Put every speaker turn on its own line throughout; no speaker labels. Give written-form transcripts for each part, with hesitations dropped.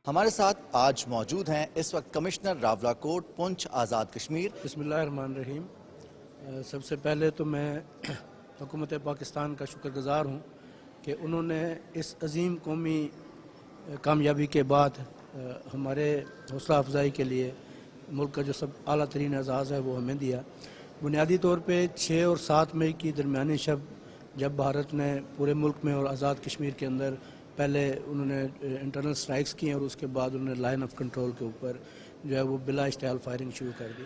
ہمارے ساتھ آج موجود ہیں اس وقت کمشنر راولاکوٹ پونچھ آزاد کشمیر۔
بسم اللہ الرحمن الرحیم۔ سب سے پہلے تو میں حکومت پاکستان کا شکر گزار ہوں کہ انہوں نے اس عظیم قومی کامیابی کے بعد ہمارے حوصلہ افزائی کے لیے ملک کا جو سب اعلیٰ ترین اعزاز ہے وہ ہمیں دیا۔ بنیادی طور پہ 6 اور 7 مئی کی درمیانی شب جب بھارت نے پورے ملک میں اور آزاد کشمیر کے اندر پہلے انہوں نے انٹرنل سٹرائکس کی اور اس کے بعد انہوں نے لائن آف کنٹرول کے اوپر جو ہے وہ بلا اشتعال فائرنگ شروع کر دی۔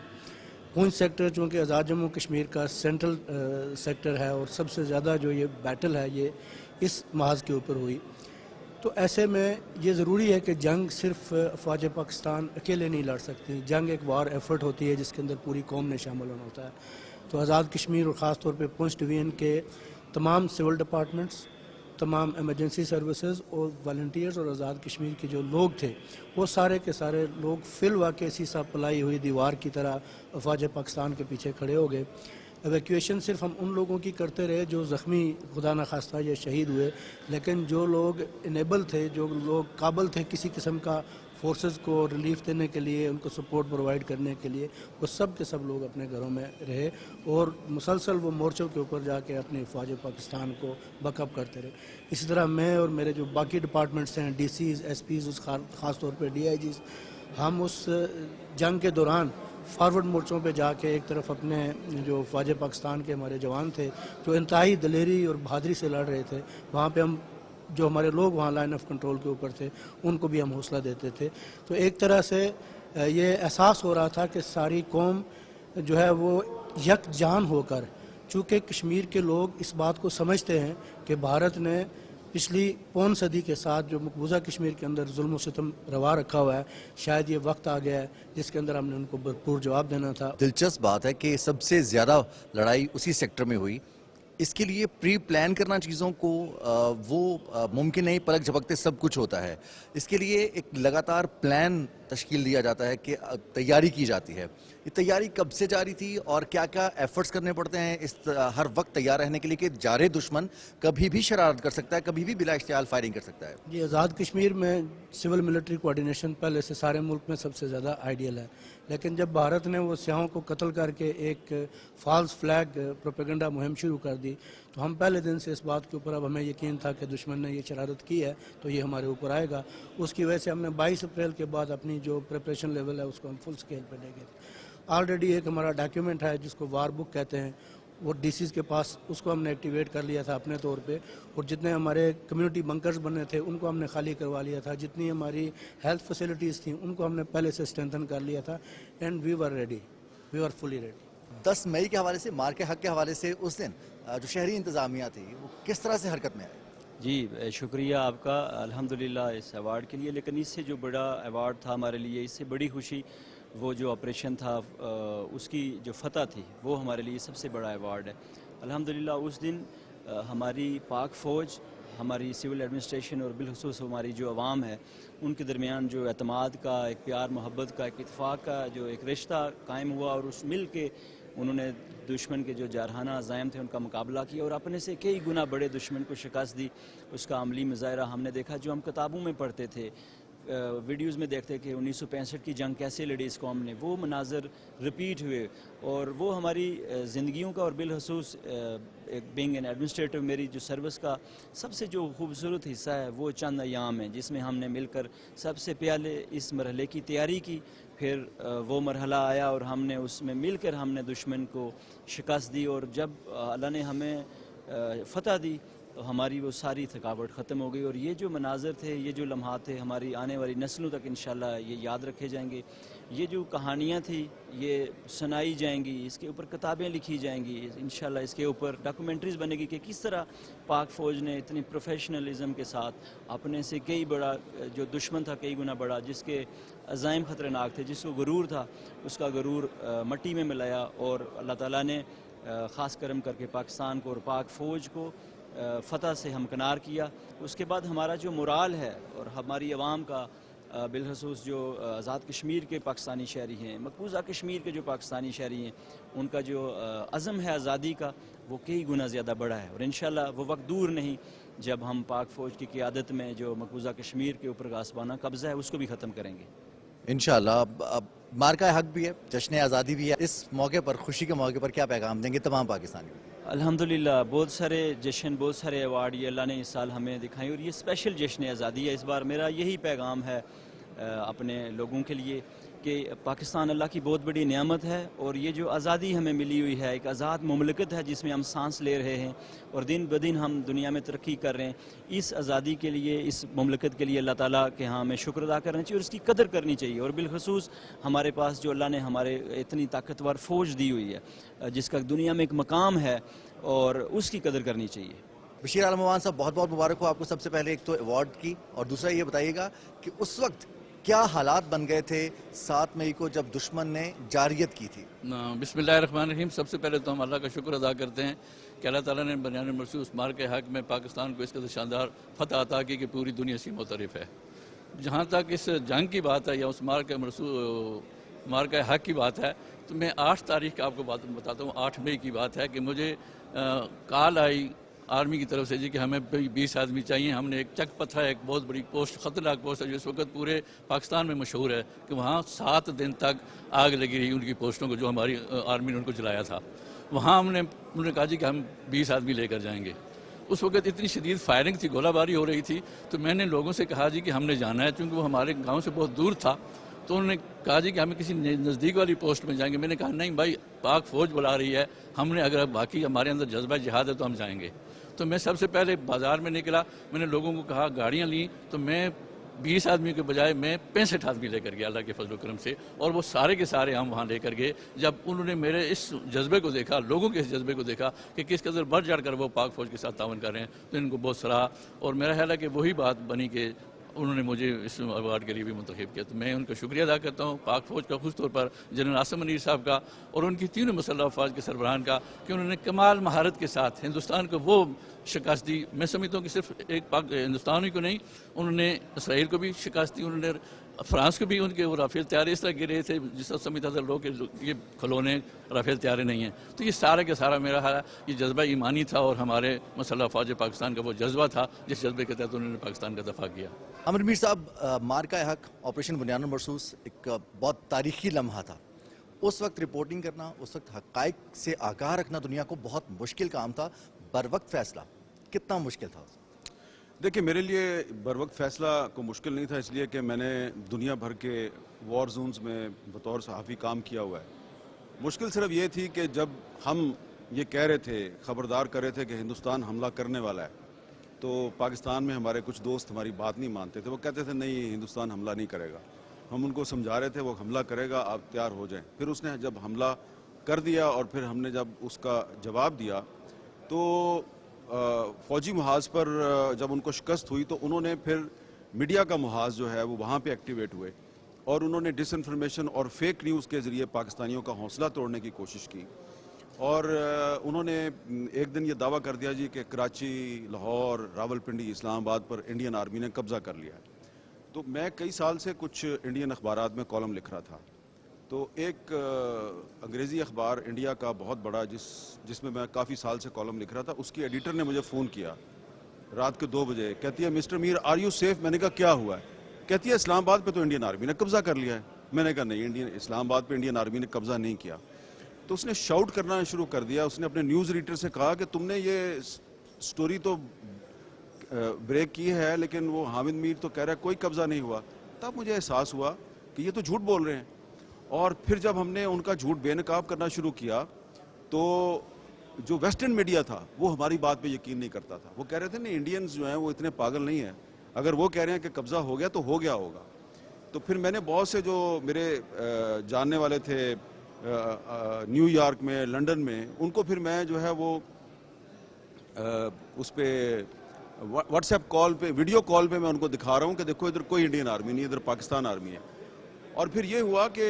پونچھ سیکٹر چونکہ آزاد جموں کشمیر کا سینٹرل سیکٹر ہے اور سب سے زیادہ جو یہ بیٹل ہے یہ اس محاذ کے اوپر ہوئی، تو ایسے میں یہ ضروری ہے کہ جنگ صرف افواج پاکستان اکیلے نہیں لڑ سکتی، جنگ ایک وار ایفرٹ ہوتی ہے جس کے اندر پوری قوم نے شامل ہونا ہوتا ہے۔ تو آزاد کشمیر اور خاص طور پہ پونچھ ڈویژن کے تمام سول ڈپارٹمنٹس، تمام ایمرجنسی سروسز اور والنٹیئرز اور آزاد کشمیر کے جو لوگ تھے وہ سارے کے سارے لوگ فی الواقع سیسا پلائی ہوئی دیوار کی طرح افواج پاکستان کے پیچھے کھڑے ہو گئے۔ ایویکویشن صرف ہم ان لوگوں کی کرتے رہے جو زخمی خدا نخواستہ یا شہید ہوئے، لیکن جو لوگ انیبل تھے، جو لوگ قابل تھے کسی قسم کا فورسز کو ریلیف دینے کے لیے، ان کو سپورٹ پرووائڈ کرنے کے لیے، وہ سب کے سب لوگ اپنے گھروں میں رہے اور مسلسل وہ مورچوں کے اوپر جا کے اپنی افواج پاکستان کو بیک اپ کرتے رہے۔ اسی طرح میں اور میرے جو باقی ڈپارٹمنٹس ہیں، ڈی سیز، ایس پیز، خاص طور پہ ڈی آئی جیز، ہم اس جنگ کے دوران فارورڈ مورچوں پہ جا کے ایک طرف اپنے جو افواج پاکستان کے ہمارے جوان تھے جو انتہائی دلیری اور بہادری سے لڑ رہے تھے، وہاں پہ ہم جو ہمارے لوگ وہاں لائن آف کنٹرول کے اوپر تھے ان کو بھی ہم حوصلہ دیتے تھے۔ تو ایک طرح سے یہ احساس ہو رہا تھا کہ ساری قوم جو ہے وہ یک جان ہو کر، چونکہ کشمیر کے لوگ اس بات کو سمجھتے ہیں کہ بھارت نے پچھلی پون صدی کے ساتھ جو مقبوضہ کشمیر کے اندر ظلم و ستم روا رکھا ہوا ہے، شاید یہ وقت آ گیا ہے جس کے اندر ہم نے ان کو بھرپور جواب دینا تھا۔
دلچسپ بات ہے کہ سب سے زیادہ لڑائی اسی سیکٹر میں ہوئی۔ اس کے لیے پری پلان کرنا چیزوں کو وہ ممکن نہیں، پلک جھپکتے سب کچھ ہوتا ہے۔ اس کے لیے ایک لگاتار پلان تشکیل دیا جاتا ہے کہ تیاری کی جاتی ہے۔ یہ تیاری کب سے جاری تھی اور کیا کیا ایفرٹس کرنے پڑتے ہیں اس ہر وقت تیار رہنے کے لیے کہ جارے دشمن کبھی بھی شرارت کر سکتا ہے، کبھی بھی بلا اشتعال فائرنگ کر سکتا ہے؟
جی، آزاد کشمیر میں سول ملٹری کوارڈینیشن پہلے سے سارے ملک میں سب سے زیادہ آئیڈیل ہے، لیکن جب بھارت نے وہ سیاحوں کو قتل کر کے ایک فالس فلیگ پروپیگنڈا مہم شروع کر دی، تو ہم پہلے دن سے اس بات کے اوپر اب ہمیں یقین تھا کہ دشمن نے یہ شرارت کی ہے تو یہ ہمارے اوپر آئے گا۔ اس کی وجہ سے ہم نے 22 اپریل کے بعد اپنی جو پریپریشن لیول ہے اس کو ہم فل سکیل پہ لے گئے تھے۔ آلریڈی ایک ہمارا ڈاکیومنٹ ہے جس کو وار بک کہتے ہیں، وہ ڈی سیز کے پاس اس کو ہم نے ایکٹیویٹ کر لیا تھا اپنے طور پہ، اور جتنے ہمارے کمیونٹی بنکرز بنے تھے ان کو ہم نے خالی کروا لیا تھا، جتنی ہماری ہیلتھ فیسلٹیز تھیں ان کو ہم نے پہلے سے اسٹرینتھن کر لیا تھا، and we were ready, we were fully ready.
10 مئی کے حوالے سے، مار کے حق کے حوالے سے، اس دن جو شہری انتظامیہ تھی وہ کس طرح سے حرکت میں آئی؟
جی شکریہ آپ کا الحمدللہ اس ایوارڈ کے لیے، لیکن اس سے جو بڑا ایوارڈ تھا ہمارے لیے، اس سے بڑی خوشی وہ جو آپریشن تھا اس کی جو فتح تھی وہ ہمارے لیے سب سے بڑا ایوارڈ ہے۔ الحمدللہ اس دن ہماری پاک فوج، ہماری سول ایڈمنسٹریشن اور بالخصوص ہماری جو عوام ہے ان کے درمیان جو اعتماد کا، ایک پیار محبت کا، ایک اتفاق کا جو ایک رشتہ قائم ہوا، اور اس مل کے انہوں نے دشمن کے جو جارحانہ عزائم تھے ان کا مقابلہ کیا اور اپنے سے کئی گنا بڑے دشمن کو شکست دی۔ اس کا عملی مظاہرہ ہم نے دیکھا جو ہم کتابوں میں پڑھتے تھے، ویڈیوز میں دیکھتے کہ 1965 کی جنگ کیسے لڑی اس قوم نے، وہ مناظر رپیٹ ہوئے، اور وہ ہماری زندگیوں کا، اور بالخصوص بینگ این ایڈمنسٹریٹو میری جو سروس کا سب سے جو خوبصورت حصہ ہے وہ چند ایام ہیں جس میں ہم نے مل کر سب سے پہلے اس مرحلے کی تیاری کی، پھر وہ مرحلہ آیا اور ہم نے اس میں مل کر ہم نے دشمن کو شکست دی، اور جب اللہ نے ہمیں فتح دی تو ہماری وہ ساری تھکاوٹ ختم ہو گئی، اور یہ جو مناظر تھے، یہ جو لمحات تھے، ہماری آنے والی نسلوں تک انشاءاللہ یہ یاد رکھے جائیں گے۔ یہ جو کہانیاں تھیں یہ سنائی جائیں گی، اس کے اوپر کتابیں لکھی جائیں گی، انشاءاللہ اس کے اوپر ڈاکومنٹریز بنے گی کہ کس طرح پاک فوج نے اتنی پروفیشنلزم کے ساتھ اپنے سے کئی بڑا جو دشمن تھا، کئی گنا بڑا، جس کے عزائم خطرناک تھے، جس کو غرور تھا، اس کا غرور مٹی میں ملایا، اور اللہ تعالیٰ نے خاص کرم کر کے پاکستان کو اور پاک فوج کو فتح سے ہمکنار کیا۔ اس کے بعد ہمارا جو مرال ہے اور ہماری عوام کا، بالخصوص جو آزاد کشمیر کے پاکستانی شہری ہیں، مقبوضہ کشمیر کے جو پاکستانی شہری ہیں، ان کا جو عزم ہے آزادی کا وہ کئی گنا زیادہ بڑا ہے، اور انشاءاللہ وہ وقت دور نہیں جب ہم پاک فوج کی قیادت میں جو مقبوضہ کشمیر کے اوپر غاصبانہ قبضہ ہے اس کو بھی ختم کریں گے.
انشاءاللہ. اب مارکہ حق بھی ہے, جشن آزادی بھی ہے, اس موقع پر, خوشی کے موقع پر کیا پیغام دیں گے تمام پاکستانیوں کو؟
الحمدللہ بہت سارے جشن, بہت سارے ایوارڈ یہ اللہ نے اس سال ہمیں دکھائے اور یہ اسپیشل جشن آزادی ہے. اس بار میرا یہی پیغام ہے اپنے لوگوں کے لیے کہ پاکستان اللہ کی بہت بڑی نعمت ہے, اور یہ جو آزادی ہمیں ملی ہوئی ہے, ایک آزاد مملکت ہے جس میں ہم سانس لے رہے ہیں اور دن بدن ہم دنیا میں ترقی کر رہے ہیں. اس آزادی کے لیے, اس مملکت کے لیے اللہ تعالیٰ کے ہاں ہمیں شکر ادا کرنا چاہیے اور اس کی قدر کرنی چاہیے. اور بالخصوص ہمارے پاس جو اللہ نے ہمارے اتنی طاقتور فوج دی ہوئی ہے جس کا دنیا میں ایک مقام ہے, اور اس کی قدر کرنی چاہیے.
بشیر عالم عمان صاحب, بہت بہت مبارک ہو آپ کو. سب سے پہلے ایک تو ایوارڈ کی, اور دوسرا یہ بتائیے گا کہ اس وقت کیا حالات بن گئے تھے 7 مئی کو جب دشمن نے جارحیت کی تھی؟
بسم اللہ الرحمن الرحیم. سب سے پہلے تو ہم اللہ کا شکر ادا کرتے ہیں کہ اللہ تعالیٰ نے بنیان مرسوس مار کے حق میں پاکستان کو اس قدر شاندار فتح عطا کی کہ پوری دنیا سے متعارف ہے. جہاں تک اس جنگ کی بات ہے یا اس مار کے حق کی بات ہے, تو میں 8 تاریخ کا آپ کو بات بتاتا ہوں. 8 مئی کی بات ہے کہ مجھے کال آئی آرمی کی طرف سے جی کہ ہمیں 20 آدمی چاہیے. ہم نے ایک چک پتھرا, ایک بہت بڑی پوسٹ, خطرناک پوسٹ ہے جو اس وقت پورے پاکستان میں مشہور ہے, کہ وہاں 7 دن تک آگ لگی رہی ان کی پوسٹوں کو جو ہماری آرمی نے ان کو جلایا تھا. وہاں انہوں نے کہا جی کہ ہم 20 آدمی لے کر جائیں گے. اس وقت اتنی شدید فائرنگ تھی, گولہ باری ہو رہی تھی, تو میں نے لوگوں سے کہا جی کہ ہم نے جانا ہے, چونکہ وہ ہمارے گاؤں سے بہت دور تھا. تو انہوں نے کہا جی کہ ہمیں کسی نزدیک والی پوسٹ میں جائیں گے. میں نے کہا نہیں بھائی, پاک فوج بلا رہی ہے, ہم نے اگر باقی ہمارے اندر جذبہ جہاد ہے تو ہم جائیں گے. تو میں سب سے پہلے بازار میں نکلا, میں نے لوگوں کو کہا گاڑیاں لیں, تو میں 20 آدمی کے بجائے میں 65 آدمی لے کر گیا اللہ کے فضل و کرم سے, اور وہ سارے کے سارے ہم وہاں لے کر گئے. جب انہوں نے میرے اس جذبے کو دیکھا, لوگوں کے اس جذبے کو دیکھا کہ کس قدر بڑھ چڑھ کر وہ پاک فوج کے ساتھ تعاون کر رہے ہیں, تو ان کو بہت سراہا. اور میرا خیال ہے کہ وہی بات بنی کہ انہوں نے مجھے اس ایوارڈ کے لیے بھی منتخب کیا. تو میں ان کا شکریہ ادا کرتا ہوں پاک فوج کا, خاص طور پر جنرل عاصم منیر صاحب کا اور ان کی تینوں مسلح افواج کے سربراہان کا, کہ انہوں نے کمال مہارت کے ساتھ ہندوستان کو وہ شکست دی. میں سمجھتا ہوں کہ صرف ایک ہندوستان ہی کو نہیں, انہوں نے اسرائیل کو بھی شکست دی, انہوں نے فرانس کو بھی, ان کے رافیل طیارے اس طرح گرے تھے جس طرح سمجھتا تھا لوگ کہ یہ کھلونے رافیل طیارے نہیں ہیں. تو یہ سارا کا سارا میرا خیال ہے یہ جذبہ ایمانی تھا, اور ہمارے مسلح افواج پاکستان کا وہ جذبہ تھا جس جذبے کے تحت انہوں نے پاکستان کا دفاع کیا.
امر میر صاحب, مارکہ حق آپریشن بنیان مرسوس ایک بہت تاریخی لمحہ تھا. اس وقت رپورٹنگ کرنا, اس وقت حقائق سے آگاہ رکھنا دنیا کو بہت مشکل کام تھا. بر وقت فیصلہ کتنا مشکل تھا؟
دیکھیں, میرے لیے بر وقت فیصلہ کو مشکل نہیں تھا, اس لیے کہ میں نے دنیا بھر کے وار زونز میں بطور صحافی کام کیا ہوا ہے. مشکل صرف یہ تھی کہ جب ہم یہ کہہ رہے تھے, خبردار کر رہے تھے کہ ہندوستان حملہ کرنے والا ہے, تو پاکستان میں ہمارے کچھ دوست ہماری بات نہیں مانتے تھے. وہ کہتے تھے نہیں, ہندوستان حملہ نہیں کرے گا. ہم ان کو سمجھا رہے تھے وہ حملہ کرے گا, آپ تیار ہو جائیں. پھر اس نے جب حملہ کر دیا اور پھر ہم نے جب اس کا جواب دیا, تو فوجی محاذ پر جب ان کو شکست ہوئی تو انہوں نے پھر میڈیا کا محاذ جو ہے وہ وہاں پہ ایکٹیویٹ ہوئے, اور انہوں نے ڈس انفارمیشن اور فیک نیوز کے ذریعے پاکستانیوں کا حوصلہ توڑنے کی کوشش کی. اور انہوں نے ایک دن یہ دعویٰ کر دیا جی کہ کراچی, لاہور, راولپنڈی, اسلام آباد پر انڈین آرمی نے قبضہ کر لیا ہے. تو میں کئی سال سے کچھ انڈین اخبارات میں کالم لکھ رہا تھا. تو ایک انگریزی اخبار انڈیا کا بہت بڑا جس میں کافی سال سے کالم لکھ رہا تھا, اس کی ایڈیٹر نے مجھے فون کیا رات کے 2 بجے. کہتی ہے mister Mir are you safe? میں نے کہا کیا ہوا ہے؟ کہتی ہے اسلام آباد پہ تو انڈین آرمی نے قبضہ کر لیا ہے. میں نے کہا نہیں, اسلام آباد پہ انڈین آرمی نے قبضہ نہیں کیا. تو اس نے شاؤٹ کرنا شروع کر دیا. اس نے اپنے نیوز ایڈیٹر سے کہا کہ تم نے یہ سٹوری تو بریک کی ہے, لیکن وہ حامد میر تو کہہ رہا ہے کوئی قبضہ نہیں ہوا. تب مجھے احساس ہوا کہ یہ تو جھوٹ بول رہے ہیں. اور پھر جب ہم نے ان کا جھوٹ بے نقاب کرنا شروع کیا, تو جو ویسٹرن میڈیا تھا وہ ہماری بات پہ یقین نہیں کرتا تھا. وہ کہہ رہے تھے نہیں, انڈینز جو ہیں وہ اتنے پاگل نہیں ہیں, اگر وہ کہہ رہے ہیں کہ قبضہ ہو گیا تو ہو گیا ہوگا. تو پھر میں نے بہت سے جو میرے جاننے والے تھے نیو یارک میں, لنڈن میں, ان کو پھر میں جو ہے وہ اس پہ واٹس ایپ کال پہ, ویڈیو کال پہ میں ان کو دکھا رہا ہوں کہ دیکھو ادھر کوئی انڈین آرمی نہیں, ادھر پاکستان آرمی ہے. اور پھر یہ ہوا کہ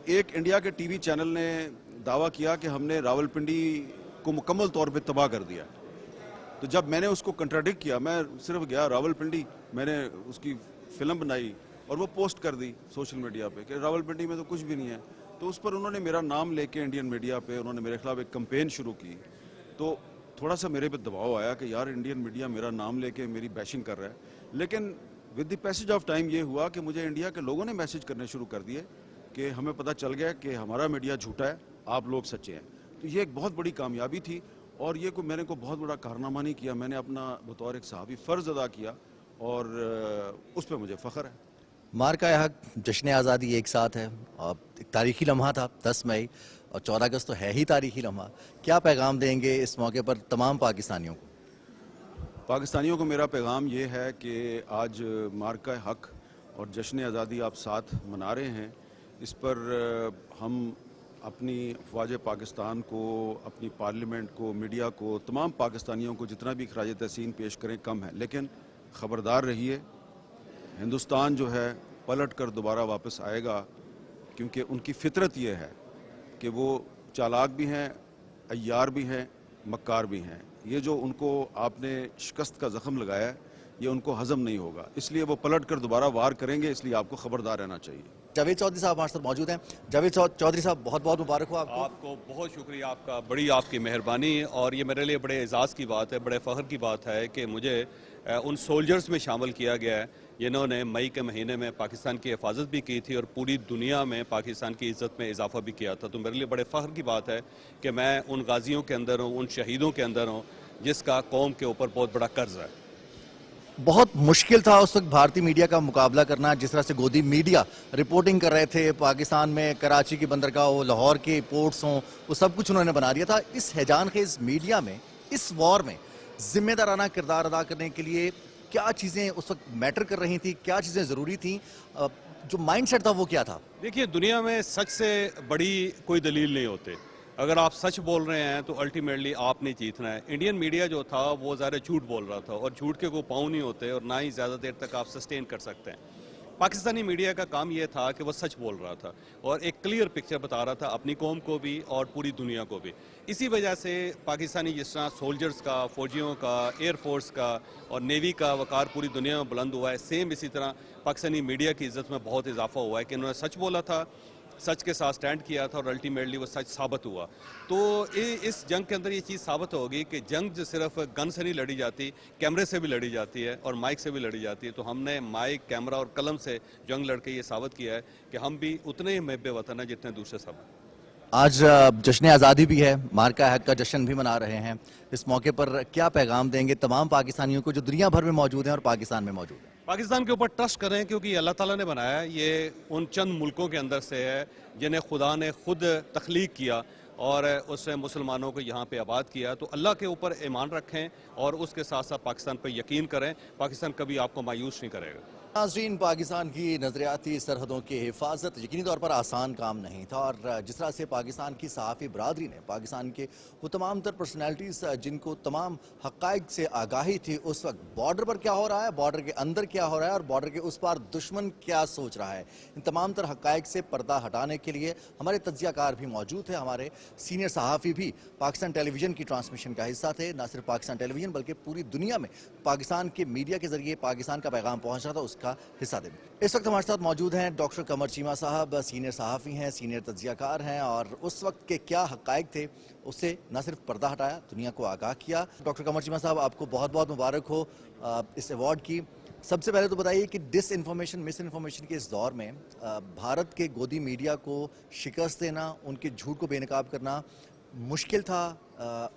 ایک انڈیا کے ٹی وی چینل نے دعویٰ کیا کہ ہم نے راولپنڈی کو مکمل طور پہ تباہ کر دیا. تو جب میں نے اس کو کنٹراڈکٹ کیا, میں صرف گیا راولپنڈی, میں نے اس کی فلم بنائی اور وہ پوسٹ کر دی سوشل میڈیا پہ کہ راولپنڈی میں تو کچھ بھی نہیں ہے. تو اس پر انہوں نے میرا نام لے کے انڈین میڈیا پہ انہوں نے میرے خلاف ایک کمپین شروع کی. تو تھوڑا سا میرے پہ دباؤ آیا کہ یار انڈین میڈیا میرا نام لے کے میری بیشنگ کر رہا ہے، لیکن with the passage of time یہ ہوا کہ مجھے انڈیا کے لوگوں نے میسج کرنے شروع کر دیے کہ ہمیں پتہ چل گیا کہ ہمارا میڈیا جھوٹا ہے، آپ لوگ سچے ہیں. تو یہ ایک بہت بڑی کامیابی تھی، اور یہ میں نے بہت بڑا کارنامہ نہیں کیا، میں نے اپنا بطور ایک صحافی فرض ادا کیا، اور اس پہ مجھے فخر ہے.
مارکہ حق جشن آزادی ایک ساتھ ہے، اور ایک تاریخی لمحہ تھا 10 مئی، اور 14 اگست تو ہے ہی تاریخی لمحہ. کیا پیغام دیں گے اس موقع پر تمام پاکستانیوں کو؟
پاکستانیوں کو میرا پیغام یہ ہے کہ آج مارکہ حق اور جشن آزادی آپ ساتھ منا رہے ہیں. اس پر ہم اپنی افواج پاکستان کو، اپنی پارلیمنٹ کو، میڈیا کو، تمام پاکستانیوں کو جتنا بھی خراج تحسین پیش کریں کم ہے، لیکن خبردار رہیے، ہندوستان جو ہے پلٹ کر دوبارہ واپس آئے گا، کیونکہ ان کی فطرت یہ ہے کہ وہ چالاک بھی ہیں، عیار بھی ہیں، مکار بھی ہیں. یہ جو ان کو آپ نے شکست کا زخم لگایا ہے، یہ ان کو ہضم نہیں ہوگا، اس لیے وہ پلٹ کر دوبارہ وار کریں گے. اس لیے آپ کو خبردار رہنا چاہیے.
جاوید چودھری صاحب ہمارے ساتھ موجود ہیں. جاوید چودھری صاحب، بہت بہت مبارک ہو آپ کو.
بہت شکریہ آپ کا، بڑی آپ کی مہربانی، اور یہ میرے لیے بڑے اعزاز کی بات ہے، بڑے فخر کی بات ہے کہ مجھے ان سولجرز میں شامل کیا گیا ہے جنہوں نے مئی کے مہینے میں پاکستان کی حفاظت بھی کی تھی اور پوری دنیا میں پاکستان کی عزت میں اضافہ بھی کیا تھا. تو میرے لیے بڑے فخر کی بات ہے کہ میں ان غازیوں کے اندر ہوں، ان شہیدوں کے اندر ہوں جس کا قوم کے اوپر بہت بڑا قرض ہے.
بہت مشکل تھا اس وقت بھارتی میڈیا کا مقابلہ کرنا، جس طرح سے گودی میڈیا رپورٹنگ کر رہے تھے پاکستان میں، کراچی کی بندرگاہ ہو، لاہور کے پورٹس ہوں، وہ سب کچھ انہوں نے بنا دیا تھا. اس ہیجان خیز میڈیا میں، اس وار میں ذمہ دارانہ کردار ادا کرنے کے لیے کیا چیزیں اس وقت میٹر کر رہی تھیں، کیا چیزیں ضروری تھیں، جو مائنڈ سیٹ تھا وہ کیا تھا؟
دیکھیے، دنیا میں سچ سے بڑی کوئی دلیل نہیں ہوتے. اگر آپ سچ بول رہے ہیں تو الٹیمیٹلی آپ نے جیتنا ہے. انڈین میڈیا جو تھا وہ ظاہر جھوٹ بول رہا تھا، اور جھوٹ کے کوئی پاؤں نہیں ہوتے، اور نہ ہی زیادہ دیر تک آپ سسٹین کر سکتے ہیں. پاکستانی میڈیا کا کام یہ تھا کہ وہ سچ بول رہا تھا اور ایک کلیئر پکچر بتا رہا تھا اپنی قوم کو بھی اور پوری دنیا کو بھی. اسی وجہ سے پاکستانی جس طرح سولجرز کا، فوجیوں کا، ایئر فورس کا اور نیوی کا وقار پوری دنیا میں بلند ہوا ہے، سیم اسی طرح پاکستانی میڈیا کی عزت میں بہت اضافہ ہوا ہے کہ انہوں نے سچ بولا تھا، سچ کے ساتھ سٹینڈ کیا تھا، اور الٹیمیٹلی وہ سچ ثابت ہوا. تو اس جنگ کے اندر یہ چیز ثابت ہوگی کہ جنگ جو صرف گن سے نہیں لڑی جاتی، کیمرے سے بھی لڑی جاتی ہے اور مائک سے بھی لڑی جاتی ہے. تو ہم نے مائک، کیمرہ اور قلم سے جنگ لڑ کے یہ ثابت کیا ہے کہ ہم بھی اتنے ہی محب وطن ہیں جتنے دوسرے سب ہیں.
آج جشن آزادی بھی ہے، مارکہ حق کا جشن بھی منا رہے ہیں. اس موقع پر کیا پیغام دیں گے تمام پاکستانیوں کو جو دنیا بھر میں موجود ہیں اور پاکستان میں موجود ہیں؟
پاکستان کے اوپر ٹرسٹ کریں، کیونکہ یہ اللہ تعالیٰ نے بنایا ہے. یہ ان چند ملکوں کے اندر سے ہے جنہیں خدا نے خود تخلیق کیا اور اس نے مسلمانوں کو یہاں پہ آباد کیا. تو اللہ کے اوپر ایمان رکھیں اور اس کے ساتھ ساتھ پاکستان پہ یقین کریں. پاکستان کبھی آپ کو مایوس نہیں کرے گا.
ناظرین، پاکستان کی نظریاتی سرحدوں کی حفاظت یقینی طور پر آسان کام نہیں تھا، اور جس طرح سے پاکستان کی صحافی برادری نے، پاکستان کے وہ تمام تر پرسنالٹیز جن کو تمام حقائق سے آگاہی تھی اس وقت، بارڈر پر کیا ہو رہا ہے، بارڈر کے اندر کیا ہو رہا ہے اور بارڈر کے اس پار دشمن کیا سوچ رہا ہے، ان تمام تر حقائق سے پردہ ہٹانے کے لیے ہمارے تجزیہ کار بھی موجود تھے. ہمارے سینئر صحافی بھی پاکستان ٹیلی ویژن کی ٹرانسمیشن کا حصہ تھے. نہ صرف پاکستان ٹیلی ویژن بلکہ پوری دنیا میں پاکستان کے میڈیا کے ذریعے پاکستان کا پیغام پہنچ رہا تھا، اس کا حصہ تھے. اس وقت ہمارے ساتھ موجود ہیں ڈاکٹر قمر چیمہ صاحب، سینئر صحافی ہیں، سینئر تجزیہ کار ہیں، اور اس وقت کے کیا حقائق تھے اس سے نہ صرف پردہ ہٹایا، دنیا کو آگاہ کیا. ڈاکٹر قمر چیمہ صاحب، آپ کو بہت بہت مبارک ہو اس ایوارڈ کی. سب سے پہلے تو بتائیے کہ ڈس انفارمیشن، مس انفارمیشن کے اس دور میں بھارت کے گودی میڈیا کو شکست دینا، ان کے جھوٹ کو بے نقاب کرنا مشکل تھا،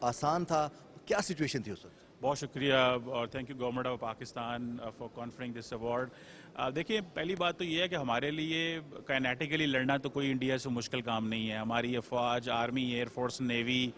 آسان تھا؟ کیا سچویشن تھی اس وقت؟
بہت شکریہ اور thank you government of Pakistan for conferring this award. دیکھیے، پہلی بات تو یہ ہے کہ ہمارے لیے کائنیٹیکلی لڑنا تو کوئی انڈیا سے مشکل کام نہیں ہے. ہماری افواج، آرمی، ایئر فورس، نیوی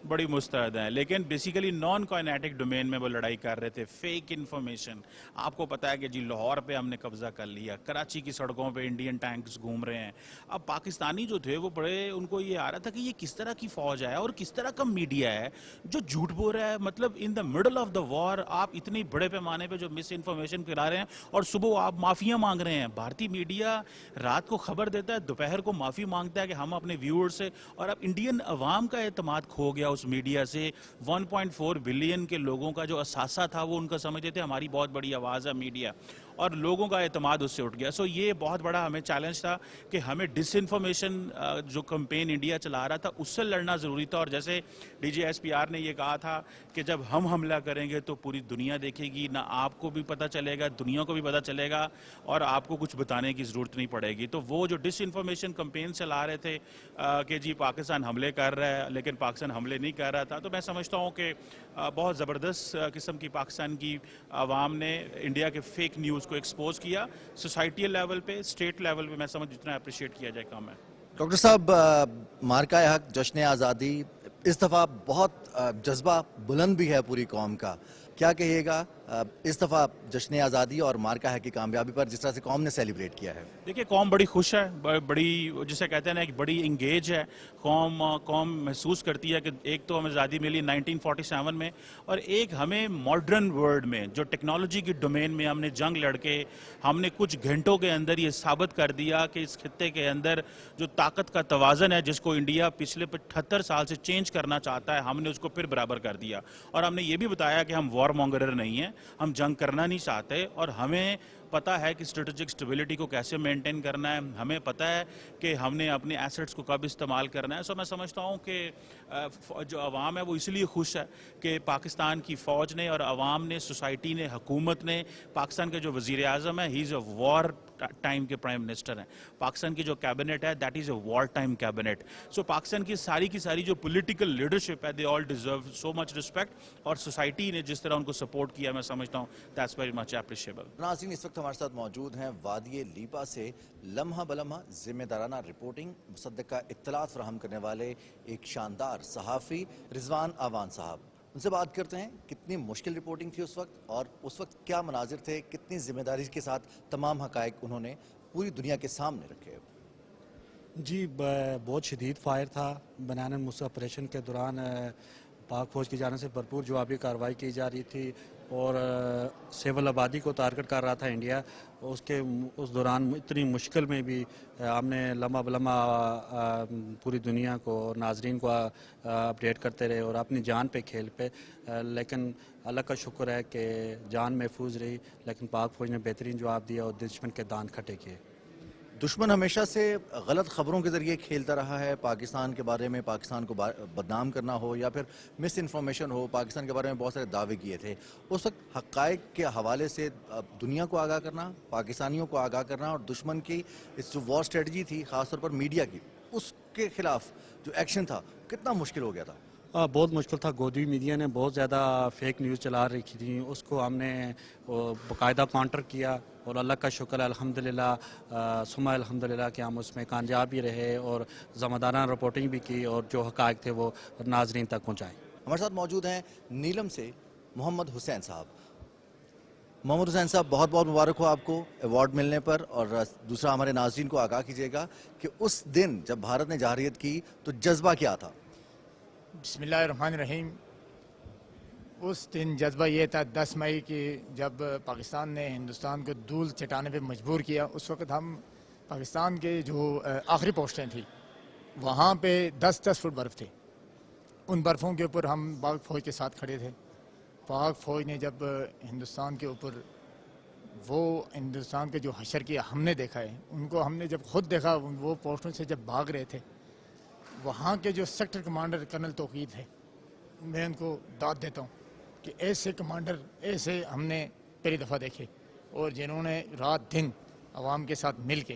بڑی مستعد ہیں، لیکن بیسیکلی نان کائنیٹک ڈومین میں وہ لڑائی کر رہے تھے. فیک انفارمیشن، آپ کو پتا ہے کہ جی لاہور پہ ہم نے قبضہ کر لیا، کراچی کی سڑکوں پہ انڈین ٹینکس گھوم رہے ہیں. اب پاکستانی جو تھے وہ بڑے، ان کو یہ آ رہا تھا کہ یہ کس طرح کی فوج ہے اور کس طرح کا میڈیا ہے جو جھوٹ بول رہا ہے. مطلب ان دا مڈل آف دا وار آپ اتنی بڑے پیمانے پہ جو مس انفارمیشن پھیلا رہے ہیں اور صبح آپ معافیاں مانگ رہے ہیں. بھارتی میڈیا رات کو خبر دیتا ہے، دوپہر کو معافی مانگتا ہے کہ ہم اپنے ویور سے، اور اب انڈین عوام کا اعتماد کھو گیا اس میڈیا سے. 1.4 بلین کے لوگوں کا جو اثاثہ تھا وہ ان کا سمجھتے تھے ہماری بہت بڑی آواز ہے میڈیا. اور لوگوں کا اعتماد اس سے اٹھ گیا. سو یہ بہت بڑا ہمیں چیلنج تھا کہ ہمیں ڈس انفارمیشن جو کمپین انڈیا چلا رہا تھا اس سے لڑنا ضروری تھا. اور جیسے D G S P R نے یہ کہا تھا کہ جب ہم حملہ کریں گے تو پوری دنیا دیکھے گی, نہ آپ کو بھی پتہ چلے گا, دنیا کو بھی پتہ چلے گا, اور آپ کو کچھ بتانے کی ضرورت نہیں پڑے گی. تو وہ جو ڈس انفارمیشن کمپین چلا رہے تھے کہ جی پاکستان حملے کر رہا ہے لیکن پاکستان حملے نہیں کر رہا تھا, تو میں سمجھتا ہوں کہ بہت زبردست قسم کی پاکستان کی عوام نے انڈیا کے فیک نیوز کو ایکسپوز کیا. سوسائٹی لیول پہ, اسٹیٹ لیول پہ میں سمجھ جتنا اپریشیٹ کیا جائے کام ہے.
ڈاکٹر صاحب, مارکہ حق جشن آزادی اس دفعہ بہت جذبہ بلند بھی ہے پوری قوم کا, کیا کہیے گا اس دفعہ جشن آزادی اور مارکہ حق کی کامیابی پر جس طرح سے قوم نے سیلیبریٹ کیا ہے؟
دیکھیے قوم بڑی خوش ہے, بڑی جسے کہتے ہیں نا ایک بڑی انگیج ہے قوم محسوس کرتی ہے کہ ایک تو ہمیں آزادی ملی 1947 میں, اور ایک ہمیں ماڈرن ورلڈ میں جو ٹیکنالوجی کی ڈومین میں ہم نے جنگ لڑ کے ہم نے کچھ گھنٹوں کے اندر یہ ثابت کر دیا کہ اس خطے کے اندر جو طاقت کا توازن ہے جس کو انڈیا پچھلے 78 سال سے چینج کرنا چاہتا ہے, ہم نے اس کو پھر برابر کر دیا. اور ہم نے یہ بھی بتایا کہ ہم وار مونگرر نہیں ہیں, ہم جنگ کرنا نہیں چاہتے, اور ہمیں پتہ ہے کہ اسٹریٹجک اسٹیبلٹی کو کیسے مینٹین کرنا ہے, ہمیں پتہ ہے کہ ہم نے اپنے ایسٹس کو کب استعمال کرنا ہے. سو میں سمجھتا ہوں کہ جو عوام ہے وہ اس لیے خوش ہے کہ پاکستان کی فوج نے اور عوام نے, سوسائٹی نے, حکومت نے, پاکستان کے جو وزیر اعظم ہے he is a war time کے پرائم منسٹر ہیں, پاکستان کی جو کیبنٹ ہے that is a war time cabinet. So Pakistan کی ساری جو پولیٹیکل لیڈرشپ ہے they all deserve so much respect, اور سوسائٹی نے جس طرح ان کو سپورٹ کیا میں سمجھتا ہوں دیٹس ویری مچ اپریشیبل.
ناظرین, اس وقت ہمارے ساتھ موجود ہیں وادی لیپا سے لمحہ بلمحہ ذمہ دارانہ رپورٹنگ, مصدقہ اطلاعات فراہم کرنے والے ایک شاندار صحافی رضوان آوان صاحب. ان سے بات کرتے ہیں کتنی مشکل رپورٹنگ تھی اس وقت, اور اس وقت کیا مناظر تھے, کتنی ذمہ داری کے ساتھ تمام حقائق انہوں نے پوری دنیا کے سامنے رکھے.
جی بہت شدید فائر تھا. بنان الموصی آپریشن کے دوران پاک فوج کی جانب سے بھرپور جوابی کارروائی کی جا رہی تھی, اور سیول آبادی کو ٹارگٹ کر رہا تھا انڈیا. اس دوران اتنی مشکل میں بھی ہم نے لمحہ بلمحہ پوری دنیا کو اور ناظرین کو اپڈیٹ کرتے رہے اور اپنی جان پہ کھیل پہ, لیکن اللہ کا شکر ہے کہ جان محفوظ رہی, لیکن پاک فوج نے بہترین جواب دیا اور دشمن کے دان کھٹے کیے.
دشمن ہمیشہ سے غلط خبروں کے ذریعے کھیلتا رہا ہے پاکستان کے بارے میں, پاکستان کو بدنام کرنا ہو یا پھر مس انفارمیشن ہو. پاکستان کے بارے میں بہت سارے دعوے کیے تھے. اس وقت حقائق کے حوالے سے دنیا کو آگاہ کرنا, پاکستانیوں کو آگاہ کرنا, اور دشمن کی اس جو وار اسٹریٹجی تھی خاص طور پر میڈیا کی, اس کے خلاف جو ایکشن تھا کتنا مشکل ہو گیا تھا.
بہت مشکل تھا. گودی میڈیا نے بہت زیادہ فیک نیوز چلا رکھی تھی, اس کو ہم نے باقاعدہ کاؤنٹر کیا, اور اللہ کا شکر ہے الحمدللہ ثم الحمدللہ کہ ہم اس میں کامیاب بھی رہے اور ذمہ دارانہ رپورٹنگ بھی کی اور جو حقائق تھے وہ ناظرین تک پہنچائے.
ہمارے ساتھ موجود ہیں نیلم سے محمد حسین صاحب. محمد حسین صاحب, بہت بہت مبارک ہو آپ کو ایوارڈ ملنے پر, اور دوسرا ہمارے ناظرین کو آگاہ کیجیے گا کہ اس دن جب بھارت نے جارحیت کی تو جذبہ کیا تھا؟
بسم اللہ الرحمن الرحیم. اس دن جذبہ یہ تھا 10 مئی کی, جب پاکستان نے ہندوستان کو دھول چٹانے پہ مجبور کیا. اس وقت ہم پاکستان کے جو آخری پوسٹیں تھیں وہاں پہ 10-10 فٹ برف تھی. ان برفوں کے اوپر ہم پاک فوج کے ساتھ کھڑے تھے. پاک فوج نے جب ہندوستان کے اوپر وہ ہندوستان کے جو حشر کیا ہم نے دیکھا ہے, ان کو ہم نے جب خود دیکھا, وہ پوسٹوں سے جب بھاگ رہے تھے, وہاں کے جو سیکٹر کمانڈر کرنل توقید ہے, میں ان کو داد دیتا ہوں کہ ایسے کمانڈر ایسے ہم نے پہلی دفعہ دیکھے, اور جنہوں نے رات دن عوام کے ساتھ مل کے,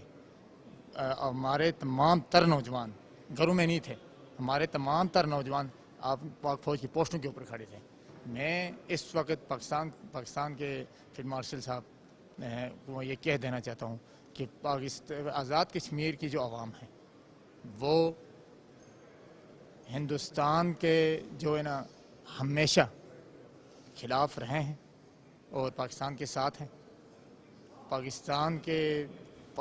ہمارے تمام تر نوجوان گھروں میں نہیں تھے, ہمارے تمام تر نوجوان آپ پاک فوج کی پوسٹوں کے اوپر کھڑے تھے. میں اس وقت پاکستان کے فیلڈ مارشل صاحب کو یہ کہہ دینا چاہتا ہوں کہ آزاد کشمیر کی جو عوام ہے وہ ہندوستان کے جو ہے نا ہمیشہ خلاف رہے ہیں اور پاکستان کے ساتھ ہیں. پاکستان کے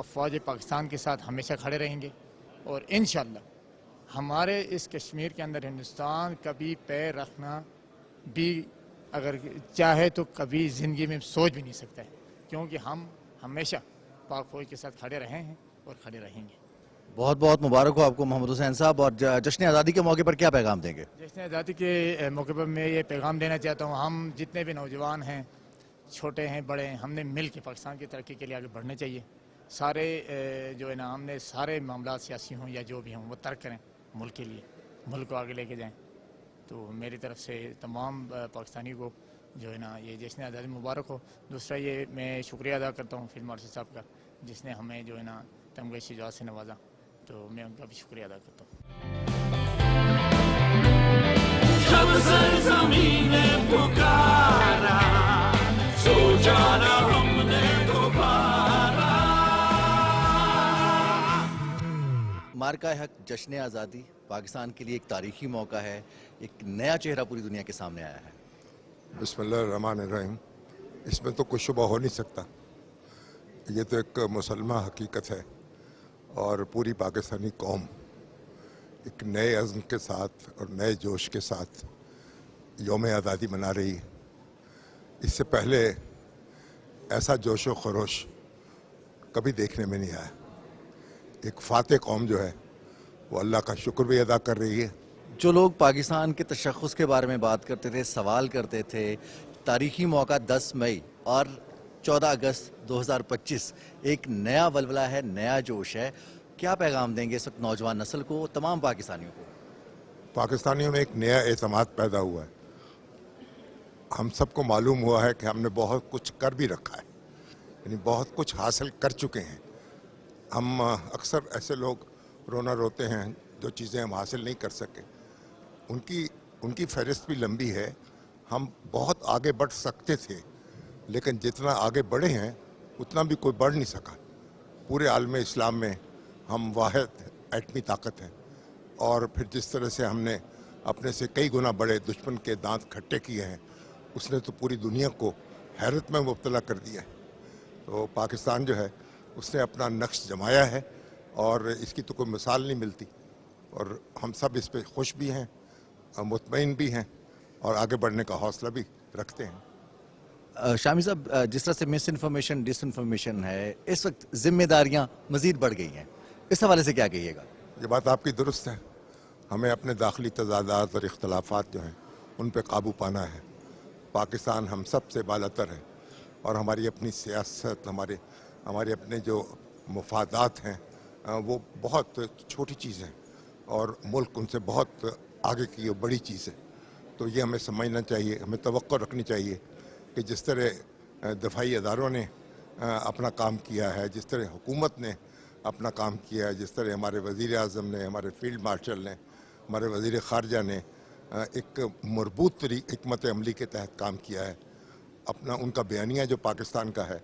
فوج پاکستان کے ساتھ ہمیشہ کھڑے رہیں گے, اور انشاءاللہ ہمارے اس کشمیر کے اندر ہندوستان کبھی پیر رکھنا بھی اگر چاہے تو کبھی زندگی میں سوچ بھی نہیں سکتا ہے, کیونکہ ہم ہمیشہ پاک فوج کے ساتھ کھڑے رہے ہیں اور کھڑے رہیں گے.
بہت بہت مبارک ہو آپ کو محمد حسین صاحب. اور جشن آزادی کے موقع پر کیا پیغام دیں گے؟
جشن آزادی کے موقع پر میں یہ پیغام دینا چاہتا ہوں, ہم جتنے بھی نوجوان ہیں چھوٹے ہیں بڑے ہیں، ہم نے مل کے پاکستان کی ترقی کے لیے آگے بڑھنا چاہیے. سارے جو ہے نا ہم نے سارے معاملات سیاسی ہوں یا جو بھی ہوں وہ ترک کریں ملک کے لیے، ملک کو آگے لے کے جائیں. تو میری طرف سے تمام پاکستانی کو جو ہے نا یہ جشن آزادی مبارک ہو. دوسرا یہ میں شکریہ ادا کرتا ہوں فیلڈ مارشل صاحب کا جس نے ہمیں جو ہے نا تمغہ شجاعت سے نوازا، تو میں ان کا بھی شکریہ ادا کرتا ہوں.
جب سرزمین پکارا سو جانا ہم نے دوبارہ.
مارکہ حق جشن آزادی پاکستان کے لیے ایک تاریخی موقع ہے، ایک نیا چہرہ پوری دنیا کے سامنے آیا ہے.
بسم اللہ الرحمن الرحیم. اس میں تو کوئی شبہ ہو نہیں سکتا، یہ تو ایک مسلمہ حقیقت ہے اور پوری پاکستانی قوم ایک نئے عزم کے ساتھ اور نئے جوش کے ساتھ یوم آزادی منا رہی ہے. اس سے پہلے ایسا جوش و خروش کبھی دیکھنے میں نہیں آیا. ایک فاتح قوم جو ہے وہ اللہ کا شکر بھی ادا کر رہی ہے.
جو لوگ پاکستان کے تشخص کے بارے میں بات کرتے تھے، سوال کرتے تھے، تاریخی موقع 10 مئی اور 14 اگست 2025 ایک نیا ولولہ ہے، نیا جوش ہے. کیا پیغام دیں گے اس وقت نوجوان نسل کو، تمام پاکستانیوں کو؟
پاکستانیوں میں ایک نیا اعتماد پیدا ہوا ہے. ہم سب کو معلوم ہوا ہے کہ ہم نے بہت کچھ کر بھی رکھا ہے، یعنی بہت کچھ حاصل کر چکے ہیں. ہم اکثر ایسے لوگ رونا روتے ہیں جو چیزیں ہم حاصل نہیں کر سکے. ان کی فہرست بھی لمبی ہے. ہم بہت آگے بڑھ سکتے تھے لیکن جتنا آگے بڑھے ہیں اتنا بھی کوئی بڑھ نہیں سکا. پورے عالم اسلام میں ہم واحد ایٹمی طاقت ہیں، اور پھر جس طرح سے ہم نے اپنے سے کئی گنا بڑے دشمن کے دانت کھٹے کیے ہیں اس نے تو پوری دنیا کو حیرت میں مبتلا کر دیا ہے. تو پاکستان جو ہے اس نے اپنا نقش جمایا ہے اور اس کی تو کوئی مثال نہیں ملتی، اور ہم سب اس پہ خوش بھی ہیں، مطمئن بھی ہیں اور آگے بڑھنے کا حوصلہ بھی رکھتے ہیں.
شامی صاحب، جس طرح سے مس انفارمیشن ڈس انفارمیشن ہے، اس وقت ذمہ داریاں مزید بڑھ گئی ہیں، اس حوالے سے کیا کہیے گا؟
یہ بات آپ کی درست ہے. ہمیں اپنے داخلی تضادات اور اختلافات جو ہیں ان پہ قابو پانا ہے. پاکستان ہم سب سے بالاتر ہے اور ہماری اپنی سیاست، ہمارے اپنے جو مفادات ہیں وہ بہت چھوٹی چیز ہیں اور ملک ان سے بہت آگے کی بڑی چیز ہے. تو یہ ہمیں سمجھنا چاہیے، ہمیں توقع رکھنی چاہیے کہ جس طرح دفاعی اداروں نے اپنا کام کیا ہے، جس طرح حکومت نے اپنا کام کیا ہے، جس طرح ہمارے وزیر اعظم نے، ہمارے فیلڈ مارشل نے، ہمارے وزیر خارجہ نے ایک مربوط حکمت عملی کے تحت کام کیا ہے. ان کا بیانیہ جو پاکستان کا ہے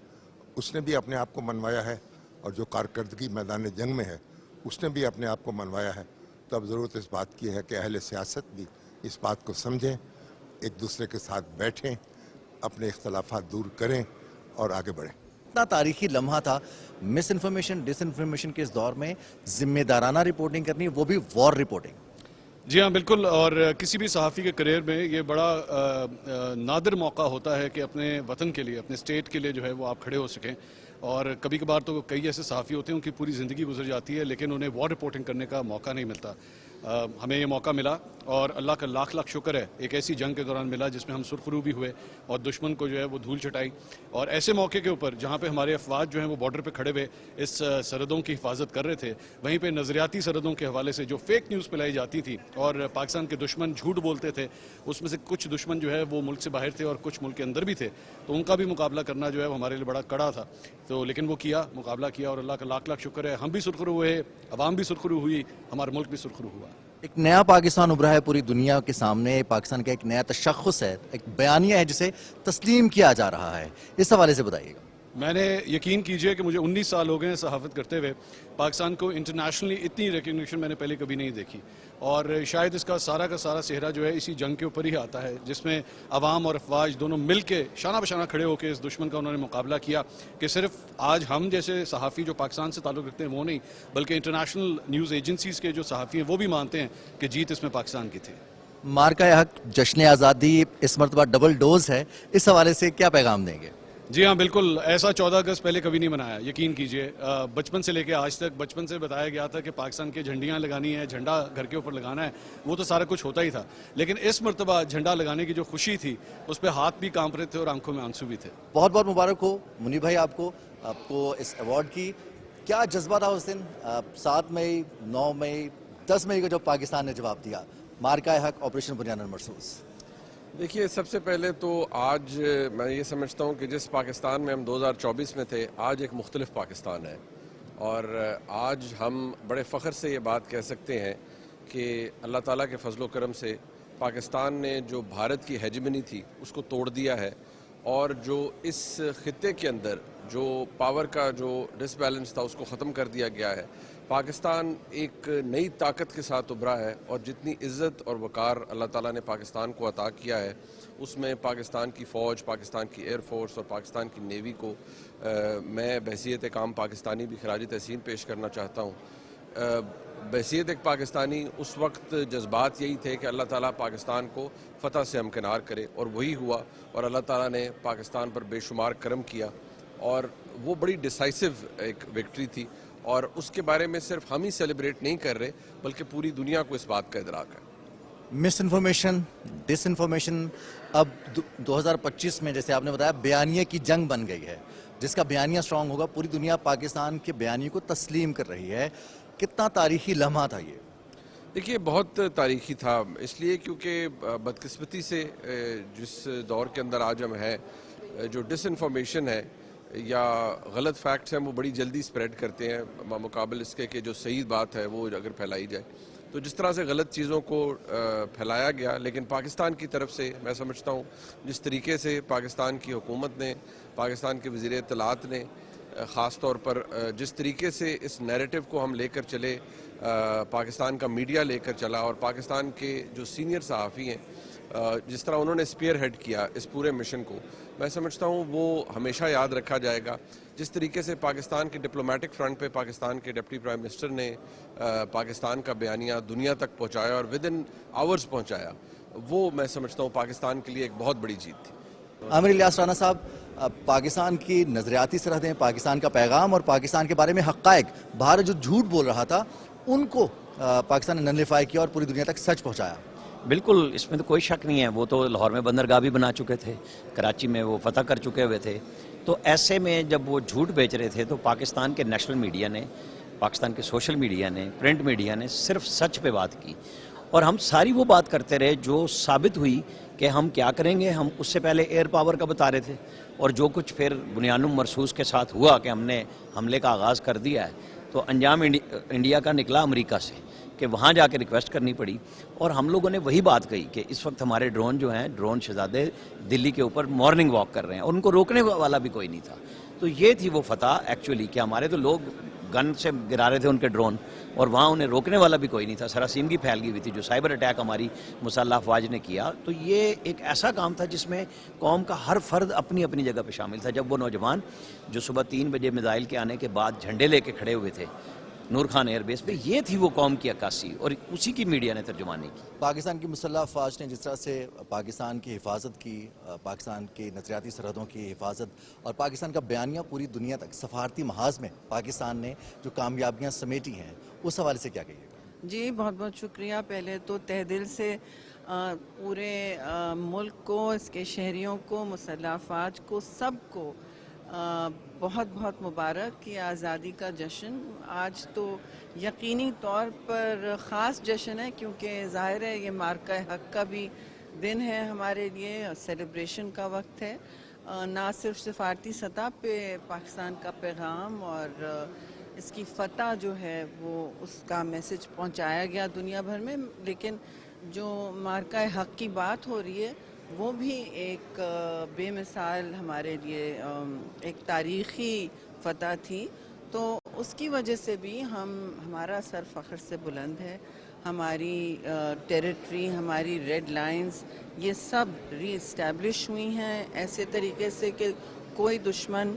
اس نے بھی اپنے آپ کو منوایا ہے، اور جو کارکردگی میدان جنگ میں ہے اس نے بھی اپنے آپ کو منوایا ہے. تو اب ضرورت اس بات کی ہے کہ اہل سیاست بھی اس بات کو سمجھیں، ایک دوسرے کے ساتھ بیٹھیں، اپنے اختلافات دور کریں اور آگے بڑھیں.
اتنا تاریخی لمحہ تھا مس انفارمیشن ڈس انفارمیشن کے اس دور میں ذمہ دارانہ رپورٹنگ کرنی، وہ بھی وار رپورٹنگ.
جی ہاں بالکل، اور کسی بھی صحافی کے کریئر میں یہ بڑا نادر موقع ہوتا ہے کہ اپنے وطن کے لیے، اپنے اسٹیٹ کے لیے جو ہے وہ آپ کھڑے ہو سکیں. اور کبھی کبھار تو کئی ایسے صحافی ہوتے ہیں ان کی پوری زندگی گزر جاتی ہے لیکن انہیں وار رپورٹنگ کرنے کا موقع نہیں ملتا. ہمیں یہ موقع ملا اور اللہ کا لاکھ لاکھ شکر ہے، ایک ایسی جنگ کے دوران ملا جس میں ہم سرخرو بھی ہوئے اور دشمن کو جو ہے وہ دھول چٹائی. اور ایسے موقع کے اوپر جہاں پہ ہمارے افواج جو ہیں وہ بارڈر پہ کھڑے ہوئے اس سرحدوں کی حفاظت کر رہے تھے، وہیں پہ نظریاتی سرحدوں کے حوالے سے جو فیک نیوز پلائی جاتی تھی اور پاکستان کے دشمن جھوٹ بولتے تھے، اس میں سے کچھ دشمن جو ہے وہ ملک سے باہر تھے اور کچھ ملک کے اندر بھی تھے. تو ان کا بھی مقابلہ کرنا جو ہے وہ ہمارے لیے بڑا کڑا تھا. تو لیکن وہ کیا، مقابلہ کیا، اور اللہ کا لاکھ لاکھ شکر ہے ہم بھی سرخرو ہوئے، عوام بھی سرخرو ہوئی، ہمارا ملک بھی سرخرو ہوا.
ایک نیا پاکستان ابھرا ہے پوری دنیا کے سامنے. پاکستان کا ایک نیا تشخص ہے، ایک بیانیہ ہے جسے تسلیم کیا جا رہا ہے. اس حوالے سے بتائیے گا.
میں نے یقین کیجئے کہ مجھے 19 سال ہو گئے ہیں صحافت کرتے ہوئے، پاکستان کو انٹرنیشنلی اتنی ریکگنیشن میں نے پہلے کبھی نہیں دیکھی. اور شاید اس کا سارا سہرا جو ہے اسی جنگ کے اوپر ہی آتا ہے جس میں عوام اور افواج دونوں مل کے شانہ بشانہ کھڑے ہو کے اس دشمن کا انہوں نے مقابلہ کیا. کہ صرف آج ہم جیسے صحافی جو پاکستان سے تعلق رکھتے ہیں وہ نہیں، بلکہ انٹرنیشنل نیوز ایجنسیز کے جو صحافی ہیں وہ بھی مانتے ہیں کہ جیت اس میں پاکستان کی تھی.
مارکہ حق جشن آزادی اس مرتبہ ڈبل ڈوز ہے، اس حوالے سے کیا پیغام دیں گے؟
جی ہاں بالکل، ایسا 14 اگست پہلے کبھی نہیں منایا، یقین کیجئے. بچپن سے لے کے آج تک بچپن سے بتایا گیا تھا کہ پاکستان کی جھنڈیاں لگانی ہے، جھنڈا گھر کے اوپر لگانا ہے، وہ تو سارا کچھ ہوتا ہی تھا. لیکن اس مرتبہ جھنڈا لگانے کی جو خوشی تھی اس پہ ہاتھ بھی کانپ رہے تھے اور آنکھوں میں آنسو بھی تھے.
بہت بہت مبارک ہو منیر بھائی آپ کو اس ایوارڈ کی. کیا جذبہ تھا اس دن 7 مئی 9 مئی 10 مئی کو جب پاکستان نے جواب دیا مارکہ حق آپریشن بنیان المرصوص؟
دیکھیے، سب سے پہلے تو آج میں یہ سمجھتا ہوں کہ جس پاکستان میں ہم 2024 میں تھے، آج ایک مختلف پاکستان ہے. اور آج ہم بڑے فخر سے یہ بات کہہ سکتے ہیں کہ اللہ تعالیٰ کے فضل و کرم سے پاکستان نے جو بھارت کی ہیجمنی تھی اس کو توڑ دیا ہے، اور جو اس خطے کے اندر جو پاور کا جو ڈس بیلنس تھا اس کو ختم کر دیا گیا ہے. پاکستان ایک نئی طاقت کے ساتھ ابھرا ہے، اور جتنی عزت اور وقار اللہ تعالیٰ نے پاکستان کو عطا کیا ہے اس میں پاکستان کی فوج، پاکستان کی ایئر فورس اور پاکستان کی نیوی کو میں بحیثیت ایک عام پاکستانی بھی خراج تحسین پیش کرنا چاہتا ہوں. بحیثیت ایک پاکستانی اس وقت جذبات یہی تھے کہ اللہ تعالیٰ پاکستان کو فتح سے ہمکنار کرے، اور وہی ہوا، اور اللہ تعالیٰ نے پاکستان پر بے شمار کرم کیا، اور وہ بڑی ڈیسائسو ایک وکٹری تھی. اور اس کے بارے میں صرف ہم ہی سیلیبریٹ نہیں کر رہے بلکہ پوری دنیا کو اس بات کا ادراک ہے.
مس انفارمیشن، ڈس انفارمیشن اب 2025 میں جیسے آپ نے بتایا بیانیے کی جنگ بن گئی ہے. جس کا بیانیہ اسٹرانگ ہوگا پوری دنیا پاکستان کے بیانیے کو تسلیم کر رہی ہے. کتنا تاریخی لمحہ تھا یہ؟
دیکھیے، بہت تاریخی تھا، اس لیے کیونکہ بدقسمتی سے جس دور کے اندر آج ہم ہیں، جو ڈس انفارمیشن ہے یا غلط فیکٹس ہیں وہ بڑی جلدی سپریڈ کرتے ہیں مقابل اس کے کہ جو صحیح بات ہے وہ اگر پھیلائی جائے. تو جس طرح سے غلط چیزوں کو پھیلایا گیا، لیکن پاکستان کی طرف سے میں سمجھتا ہوں جس طریقے سے پاکستان کی حکومت نے، پاکستان کے وزیر اطلاعات نے خاص طور پر جس طریقے سے اس نیریٹو کو ہم لے کر چلے، پاکستان کا میڈیا لے کر چلا، اور پاکستان کے جو سینئر صحافی ہیں جس طرح انہوں نے اسپیئر ہیڈ کیا اس پورے مشن کو، میں سمجھتا ہوں وہ ہمیشہ یاد رکھا جائے گا. جس طریقے سے پاکستان کے ڈپلومیٹک فرنٹ پہ پاکستان کے ڈپٹی پرائم منسٹر نے پاکستان کا بیانیہ دنیا تک پہنچایا اور ود ان آورز پہنچایا، وہ میں سمجھتا ہوں پاکستان کے لیے ایک بہت بڑی جیت تھی.
عامر الیاس رانا صاحب، پاکستان کی نظریاتی سرحدیں، پاکستان کا پیغام اور پاکستان کے بارے میں حقائق، بھارت جو جھوٹ بول رہا تھا ان کو پاکستان نے نلیفائی کیا اور پوری دنیا تک سچ پہنچایا.
بالکل، اس میں تو کوئی شک نہیں ہے. وہ تو لاہور میں بندرگاہ بھی بنا چکے تھے، کراچی میں وہ فتح کر چکے ہوئے تھے. تو ایسے میں جب وہ جھوٹ بیچ رہے تھے تو پاکستان کے نیشنل میڈیا نے، پاکستان کے سوشل میڈیا نے، پرنٹ میڈیا نے صرف سچ پہ بات کی، اور ہم ساری وہ بات کرتے رہے جو ثابت ہوئی کہ ہم کیا کریں گے. ہم اس سے پہلے ایئر پاور کا بتا رہے تھے، اور جو کچھ پھر بنیان المرصوص کے ساتھ ہوا کہ ہم نے حملے کا آغاز کر دیا ہے، تو انجام انڈیا کا نکلا امریکہ سے، کہ وہاں جا کے ریکویسٹ کرنی پڑی. اور ہم لوگوں نے وہی بات کہی کہ اس وقت ہمارے ڈرون جو ہیں، ڈرون شہزادے دلی کے اوپر مارننگ واک کر رہے ہیں، اور ان کو روکنے والا بھی کوئی نہیں تھا. تو یہ تھی وہ فتح ایکچولی، کہ ہمارے تو لوگ گن سے گرا رہے تھے ان کے ڈرون، اور وہاں انہیں روکنے والا بھی کوئی نہیں تھا. سراسیمگی پھیل گئی ہوئی تھی جو سائبر اٹیک ہماری مسلح افواج نے کیا. تو یہ ایک ایسا کام تھا جس میں قوم کا ہر فرد اپنی اپنی جگہ پہ شامل تھا. جب وہ نوجوان جو صبح 3 بجے میزائل کے آنے کے بعد جھنڈے لے کے کھڑے ہوئے تھے نور خان ایئر بیس پہ، یہ تھی وہ قوم کی عکاسی، اور اسی کی میڈیا نے ترجمانی کی.
پاکستان کی مسلح افواج نے جس طرح سے پاکستان کی حفاظت کی، پاکستان کی نظریاتی سرحدوں کی حفاظت، اور پاکستان کا بیانیہ پوری دنیا تک سفارتی محاذ میں پاکستان نے جو کامیابیاں سمیٹی ہیں، اس حوالے سے کیا کہیے گا؟
جی بہت بہت شکریہ. پہلے تو تہ دل سے پورے ملک کو، اس کے شہریوں کو، مسلح افواج کو، سب کو بہت بہت مبارک. یہ آزادی کا جشن آج تو یقینی طور پر خاص جشن ہے، کیونکہ ظاہر ہے یہ مارکہ حق کا بھی دن ہے ہمارے لیے، سیلیبریشن کا وقت ہے. نہ صرف سفارتی سطح پہ پاکستان کا پیغام اور اس کی فتح جو ہے وہ اس کا میسج پہنچایا گیا دنیا بھر میں، لیکن جو مارکہ حق کی بات ہو رہی ہے وہ بھی ایک بے مثال ہمارے لیے ایک تاریخی فتح تھی. تو اس کی وجہ سے بھی ہمارا سر فخر سے بلند ہے. ہماری ٹیریٹری، ہماری ریڈ لائنز، یہ سب ری اسٹیبلش ہوئی ہیں ایسے طریقے سے کہ کوئی دشمن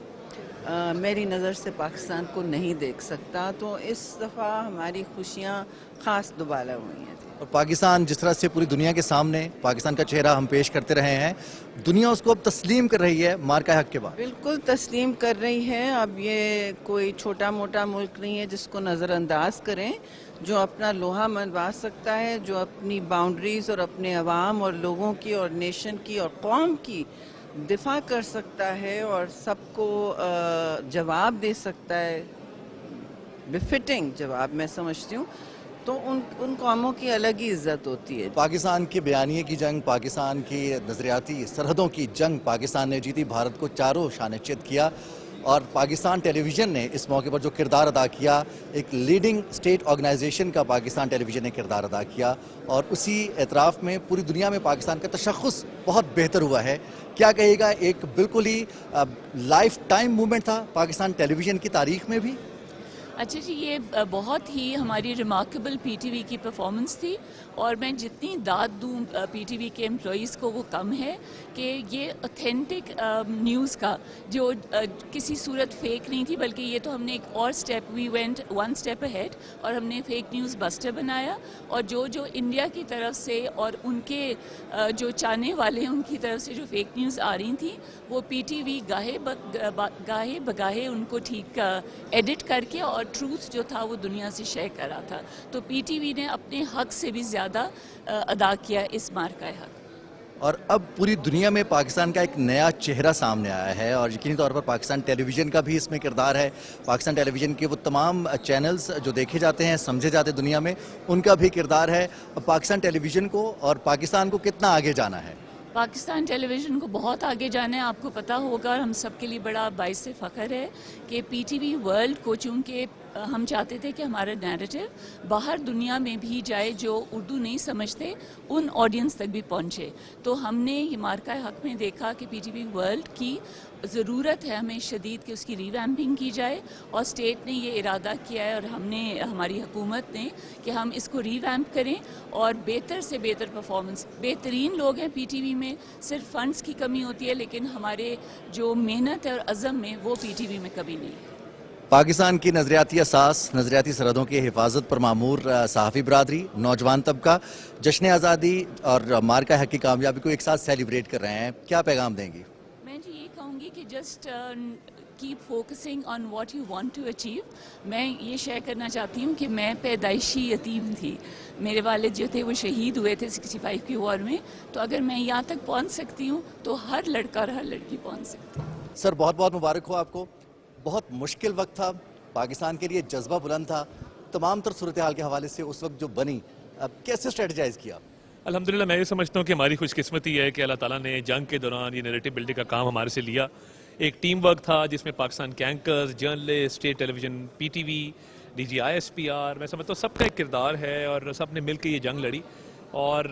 میری نظر سے پاکستان کو نہیں دیکھ سکتا. تو اس دفعہ ہماری خوشیاں خاص دوبالا ہوئی ہیں.
اور پاکستان جس طرح سے پوری دنیا کے سامنے پاکستان کا چہرہ ہم پیش کرتے رہے ہیں, دنیا اس کو اب تسلیم کر رہی ہے مارکہ حق کے بعد.
بالکل تسلیم کر رہی ہے. اب یہ کوئی چھوٹا موٹا ملک نہیں ہے جس کو نظر انداز کریں, جو اپنا لوہا منوا سکتا ہے, جو اپنی باؤنڈریز اور اپنے عوام اور لوگوں کی اور نیشن کی اور قوم کی دفاع کر سکتا ہے اور سب کو جواب دے سکتا ہے, بفٹنگ جواب میں سمجھتی ہوں. تو ان قوموں کی الگ ہی عزت ہوتی ہے.
پاکستان کے بیانیے کی جنگ, پاکستان کی نظریاتی سرحدوں کی جنگ پاکستان نے جیتی, بھارت کو چاروں شانے چت کیا. اور پاکستان ٹیلی ویژن نے اس موقع پر جو کردار ادا کیا, ایک لیڈنگ اسٹیٹ آرگنائزیشن کا پاکستان ٹیلی ویژن نے کردار ادا کیا, اور اسی اعتراف میں پوری دنیا میں پاکستان کا تشخص بہت بہتر ہوا ہے. کیا کہے گا, ایک بالکل ہی لائف ٹائم موومنٹ تھا پاکستان ٹیلی ویژن کی تاریخ میں بھی.
اچھا جی, یہ بہت ہی ہماری ریمارکیبل پی ٹی وی کی پرفارمنس تھی, اور میں جتنی داد دوں پی ٹی وی کے امپلائیز کو وہ کم ہے کہ یہ اوتھینٹک نیوز کا جو کسی صورت فیک نہیں تھی, بلکہ یہ تو ہم نے ایک اور step, we went one step ahead, اور ہم نے فیک نیوز بسٹر بنایا. اور جو انڈیا کی طرف سے اور ان کے جو چاہنے والے ہیں ان کی طرف سے جو فیک نیوز آ رہی تھیں, وہ پی ٹی وی گاہے بگاہے ان کو ٹھیک ایڈٹ کر کے اور ٹروتھ جو تھا وہ دنیا سے شیئر کرا تھا. تو پی ٹی وی نے اپنے حق سے بھی زیادہ ادا کیا اس مارکہ حق.
اور اب پوری دنیا میں پاکستان کا ایک نیا چہرہ سامنے آیا ہے, اور یقینی طور پر پاکستان ٹیلی ویژن کا بھی اس میں کردار ہے. پاکستان ٹیلی ویژن کے وہ تمام چینلز جو دیکھے جاتے ہیں, سمجھے جاتے ہیں دنیا میں, ان کا بھی کردار ہے. پاکستان ٹیلی ویژن کو اور پاکستان کو کتنا آگے جانا ہے؟
پاکستان ٹیلی ویژن کو بہت آگے جانا ہے. آپ کو پتہ ہوگا, اور ہم سب کے لیے بڑا باعث فخر ہے کہ پی ٹی وی ورلڈ کو, چونکہ ہم چاہتے تھے کہ ہمارا نیریٹو باہر دنیا میں بھی جائے, جو اردو نہیں سمجھتے ان آڈینس تک بھی پہنچے. تو ہم نے یہ مارکہ حق میں دیکھا کہ پی ٹی وی ورلڈ کی ضرورت ہے ہمیں شدید کہ اس کی ریویمپنگ کی جائے, اور اسٹیٹ نے یہ ارادہ کیا ہے, اور ہماری حکومت نے, کہ ہم اس کو ریویمپ کریں اور بہتر سے بہتر پرفارمنس. بہترین لوگ ہیں پی ٹی وی میں, صرف فنڈز کی کمی ہوتی ہے, لیکن ہمارے جو محنت ہے اور عزم میں وہ پی ٹی وی میں کبھی نہیں ہے.
پاکستان کی نظریاتی اساس, نظریاتی سرحدوں کی حفاظت پر معمور صحافی برادری, نوجوان طبقہ جشن آزادی اور مارکہ حق کی کامیابی کو ایک ساتھ سیلیبریٹ کر رہے ہیں. کیا پیغام دیں گی؟
میں جی یہ کہوں گی کہ just keep focusing on what you want to achieve. میں یہ شیئر کرنا چاہتی ہوں کہ میں پیدائشی یتیم تھی, میرے والد جو تھے وہ شہید ہوئے تھے 65 کی وار میں. تو اگر میں یہاں تک پہنچ سکتی ہوں تو ہر لڑکا اور ہر لڑکی پہنچ سکتی ہے.
سر بہت بہت مبارک ہو آپ کو. بہت مشکل وقت تھا پاکستان کے لیے, جذبہ بلند تھا, تمام تر صورتحال کے حوالے سے اس وقت جو بنی, اب کیسے اسٹریٹجائز کیا؟
الحمدللہ میں یہ سمجھتا ہوں کہ ہماری خوش قسمتی ہے کہ اللہ تعالیٰ نے جنگ کے دوران یہ نیریٹو بلڈنگ کا کام ہمارے سے لیا. ایک ٹیم ورک تھا جس میں پاکستان کے anchors, journalist, state television, P T V, D G I S P R, میں سمجھتا ہوں سب کا ایک کردار ہے, اور سب نے مل کے یہ جنگ لڑی. اور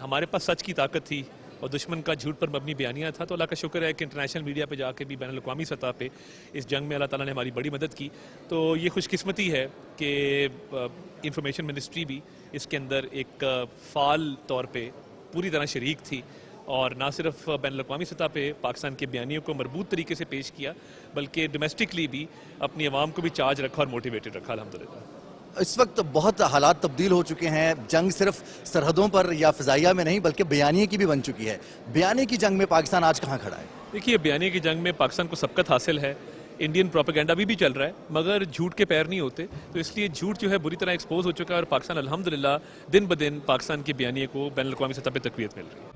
ہمارے پاس سچ کی طاقت تھی اور دشمن کا جھوٹ پر مبنی بیانیہ تھا. تو اللہ کا شکر ہے کہ انٹرنیشنل میڈیا پہ جا کے بھی, بین الاقوامی سطح پہ اس جنگ میں اللہ تعالیٰ نے ہماری بڑی مدد کی. تو یہ خوش قسمتی ہے کہ انفارمیشن منسٹری بھی اس کے اندر ایک فعال طور پہ پوری طرح شریک تھی, اور نہ صرف بین الاقوامی سطح پہ پاکستان کے بیانیوں کو مربوط طریقے سے پیش کیا, بلکہ ڈومیسٹکلی بھی اپنی عوام کو بھی چارج رکھا اور موٹیویٹڈ رکھا. الحمدللہ
اس وقت بہت حالات تبدیل ہو چکے ہیں. جنگ صرف سرحدوں پر یا فضائیہ میں نہیں بلکہ بیانیے کی بھی بن چکی ہے. بیانیے کی جنگ میں پاکستان آج کہاں کھڑا ہے؟
دیکھیے, بیانیے کی جنگ میں پاکستان کو سبقت حاصل ہے. انڈین پروپیگنڈا بھی چل رہا ہے, مگر جھوٹ کے پیر نہیں ہوتے. تو اس لیے جھوٹ جو ہے بری طرح ایکسپوز ہو چکا ہے, اور پاکستان الحمدللہ دن بدن پاکستان کے بیانیے کو بین الاقوامی سطح پہ تقویت مل رہی ہے.